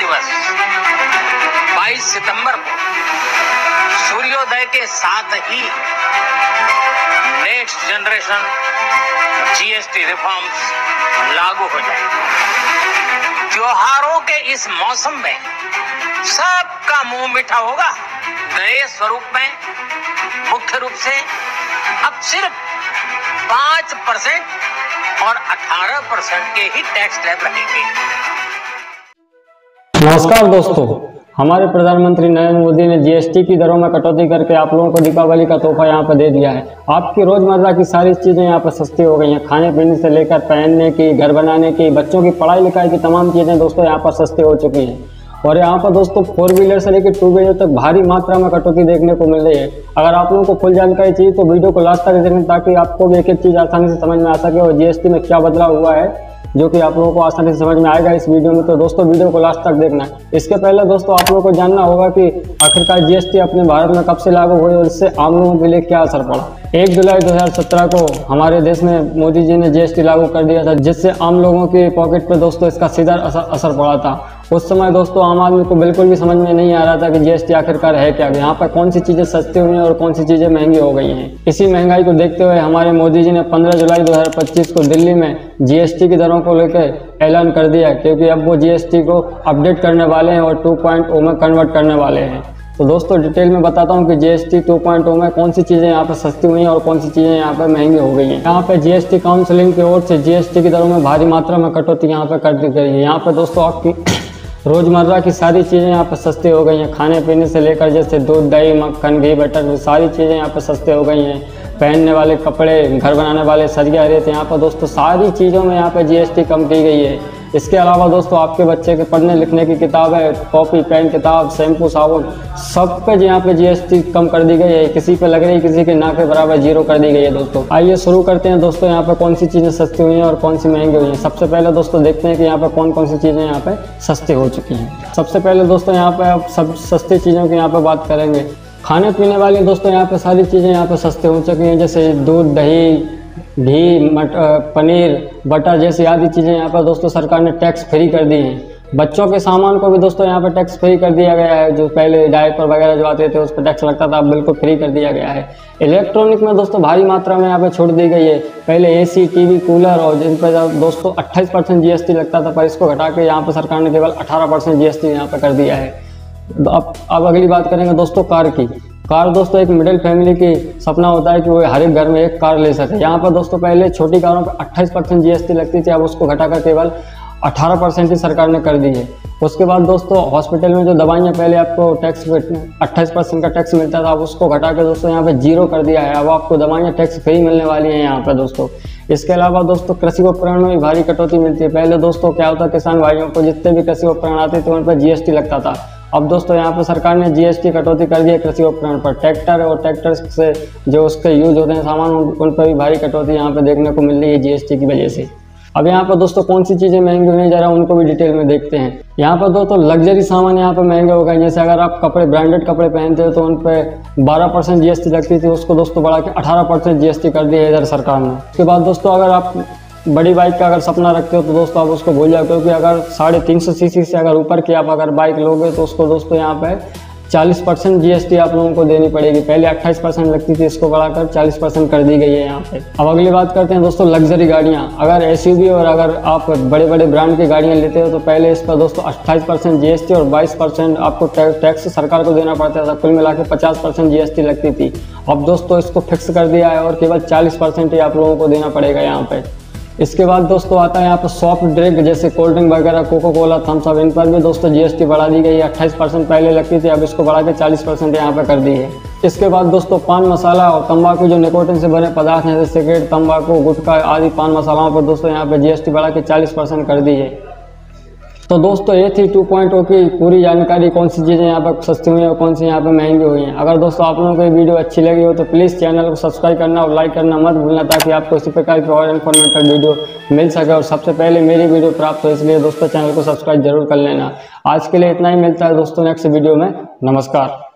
दिवस 22 सितंबर को सूर्योदय के साथ ही नेक्स्ट जनरेशन जीएसटी रिफॉर्म्स लागू हो जाएगी। त्योहारों के इस मौसम में सबका मुंह मीठा होगा। नए स्वरूप में मुख्य रूप से अब सिर्फ 5% और 18% के ही टैक्स स्लैब रहेंगे। नमस्कार दोस्तों, हमारे प्रधानमंत्री नरेंद्र मोदी ने जीएसटी की दरों में कटौती करके आप लोगों को दीपावली का तोहफा यहाँ पर दे दिया है। आपकी रोजमर्रा की सारी चीजें यहाँ पर सस्ती हो गई हैं। खाने पीने से लेकर पहनने की, घर बनाने की, बच्चों की पढ़ाई लिखाई की तमाम चीजें दोस्तों यहाँ पर सस्ती हो चुकी हैं। और यहाँ पर दोस्तों 4 व्हीलर से लेकर 2 व्हीलर तक भारी मात्रा में कटौती देखने को मिल रही है। अगर आप लोगों को फुल जानकारी चाहिए तो वीडियो को लास्ट तक देखें ताकि आपको भी एक एक चीज आसानी से समझ में आ सके और जीएसटी में क्या बदलाव हुआ है जो कि आप लोगों को आसानी से समझ में आएगा इस वीडियो में। तो दोस्तों वीडियो को लास्ट तक देखना है। इसके पहले दोस्तों आप लोगों को जानना होगा कि आखिरकार जीएसटी अपने भारत में कब से लागू हुई और इससे आम लोगों के लिए क्या असर पड़ा। 1 जुलाई 2017 को हमारे देश में मोदी जी ने जीएसटी लागू कर दिया था, जिससे आम लोगों के पॉकेट पे दोस्तों इसका सीधा असर पड़ा था। उस समय दोस्तों आम आदमी को बिल्कुल भी समझ में नहीं आ रहा था कि जीएसटी आखिरकार है क्या, यहाँ पर कौन सी चीजें सस्ती हुई हैं और कौन सी चीजें महंगी हो गई हैं। इसी महंगाई को देखते हुए हमारे मोदी जी ने 15 जुलाई 2025 को दिल्ली में जीएसटी की दरों को लेकर ऐलान कर दिया, क्योंकि अब वो जीएसटी को अपडेट करने वाले हैं और 2.0 में कन्वर्ट करने वाले हैं। तो दोस्तों डिटेल में बताता हूँ कि जीएसटी 2.0 में कौन सी चीज़ें यहाँ पर सस्ती हुई हैं और कौन सी चीज़ें यहाँ पर महंगी हो गई हैं। यहाँ पे जीएसटी काउंसिलिंग की ओर से जीएसटी की दरों में भारी मात्रा में कटौती यहाँ पर कर दी गई है। यहाँ पर दोस्तों आपकी रोजमर्रा की सारी चीज़ें यहाँ पर सस्ती हो गई हैं। खाने पीने से लेकर जैसे दूध, दही, मक्खन, घी, बटर, सारी चीज़ें यहाँ पर सस्ती हो गई हैं। पहनने वाले कपड़े, घर बनाने वाले सरिया रेत, यहाँ पर दोस्तों सारी चीज़ों में यहाँ पर जीएसटी कम की गई है। इसके अलावा दोस्तों आपके बच्चे के पढ़ने लिखने की किताबें, कॉपी, पेन, किताब, शैम्पू, साबुन, सब पे यहाँ पे जीएसटी कम कर दी गई है। किसी पे लग रही, किसी के ना के बराबर 0 कर दी गई है। दोस्तों आइए शुरू करते हैं दोस्तों यहाँ पे कौन सी चीज़ें सस्ती हुई हैं और कौन सी महंगी हुई हैं। सबसे पहले दोस्तों देखते हैं कि यहाँ पे कौन कौन सी चीज़ें यहाँ पे सस्ती हो चुकी हैं। सबसे पहले दोस्तों यहाँ पे अब सब सस्ती चीज़ों की यहाँ पे बात करेंगे। खाने पीने वाली दोस्तों यहाँ पे सारी चीज़ें यहाँ पे सस्ती हो चुकी हैं, जैसे दूध, दही, घी, पनीर, बटर जैसी आदि चीज़ें यहाँ पर दोस्तों सरकार ने टैक्स फ्री कर दी हैं। बच्चों के सामान को भी दोस्तों यहाँ पर टैक्स फ्री कर दिया गया है। जो पहले डायपर वगैरह जो आते थे उस पर टैक्स लगता था, अब बिल्कुल फ्री कर दिया गया है। इलेक्ट्रॉनिक में दोस्तों भारी मात्रा में यहाँ पे छूट दी गई है। पहले एसी, टीवी, कूलर और जिन पर दोस्तों 28% जीएसटी लगता था, पर इसको घटा के यहाँ पर सरकार ने केवल 18% जीएसटी यहाँ पर कर दिया है। अब अगली बात करेंगे दोस्तों कार की। कार दोस्तों एक मिडिल फैमिली की सपना होता है कि वो हर एक घर में एक कार ले सके। यहाँ पर दोस्तों पहले छोटी कारों पर 28% जीएसटी लगती थी, अब उसको घटाकर केवल 18% ही सरकार ने कर दी है। उसके बाद दोस्तों हॉस्पिटल में जो दवाइयाँ पहले आपको टैक्स 28% का टैक्स मिलता था, अब उसको घटा के दोस्तों यहाँ पे 0 कर दिया है। अब आपको दवाइयाँ टैक्स फ्री मिलने वाली हैं यहाँ पर दोस्तों। इसके अलावा दोस्तों कृषि उपकरण में भी भारी कटौती मिलती है। पहले दोस्तों क्या होता, किसान भाइयों को जितने भी कृषि उपकरण आते थे उन पर जीएसटी लगता था। अब दोस्तों यहाँ पर सरकार ने जीएसटी कटौती कर दी है कृषि उपकरण पर। ट्रैक्टर और ट्रैक्टर से जो उसके यूज होते हैं सामान, उन पर भी भारी कटौती यहाँ पर देखने को मिल रही है जीएसटी की वजह से। अब यहाँ पर दोस्तों कौन सी चीज़ें महंगी हुई हैं जरा उनको भी डिटेल में देखते हैं। यहाँ पर दोस्तों लग्जरी सामान यहाँ पर महंगे हो गए। जैसे अगर आप कपड़े, ब्रांडेड कपड़े पहनते हो तो उन पर 12% जीएसटी लगती थी, उसको दोस्तों बढ़ा के 18% जीएसटी कर दी है इधर सरकार ने। उसके बाद दोस्तों अगर आप बड़ी बाइक का अगर सपना रखते हो तो दोस्तों आप उसको भूल जाओ, क्योंकि अगर 350 सीसी से अगर ऊपर की आप अगर बाइक लोगे तो उसको दोस्तों यहाँ पे 40% जीएसटी आप लोगों को देनी पड़ेगी। पहले 28% लगती थी, इसको बढ़ाकर 40% कर दी गई है यहाँ पे। अब अगली बात करते हैं दोस्तों लग्जरी गाड़ियाँ। अगर एसयूवी और अगर आप बड़े बड़े ब्रांड की गाड़ियाँ लेते हो तो पहले इस पर दोस्तों 28% जीएसटी और 22% आपको टैक्स सरकार को देना पड़ता था। कुल मिला के 50% जीएसटी लगती थी। अब दोस्तों इसको फिक्स कर दिया है और केवल 40% ही आप लोगों को देना पड़ेगा यहाँ पे। इसके बाद दोस्तों आता है यहाँ पर सॉफ्ट ड्रिंक, जैसे कोल्ड ड्रिंक वगैरह, कोको कोला, थम्स अप, इन पर भी दोस्तों जीएसटी बढ़ा दी गई है। 28% पहले लगती थी, अब इसको बढ़ा के 40% यहाँ पर कर दी है। इसके बाद दोस्तों पान मसाला और तंबाकू जो निकोटिन से बने पदार्थ हैं, जैसे सिगरेट, तंबाकू, गुटखा आदि पान मसालाओं पर दोस्तों यहाँ पर जीएसटी बढ़ा के 40% कर दी है। तो दोस्तों ये थी 2.0 की पूरी जानकारी, कौन सी चीज़ें यहाँ पर सस्ती हुई हैं और कौन सी यहाँ पर महंगी हुई हैं। अगर दोस्तों आप लोगों को ये वीडियो अच्छी लगी हो तो प्लीज़ चैनल को सब्सक्राइब करना और लाइक करना मत भूलना, ताकि आपको इसी प्रकार की और इन्फॉर्मेटिव वीडियो मिल सके और सबसे पहले मेरी वीडियो प्राप्त हो। इसलिए दोस्तों चैनल को सब्सक्राइब जरूर कर लेना। आज के लिए इतना ही, मिलता है दोस्तों नेक्स्ट वीडियो में। नमस्कार।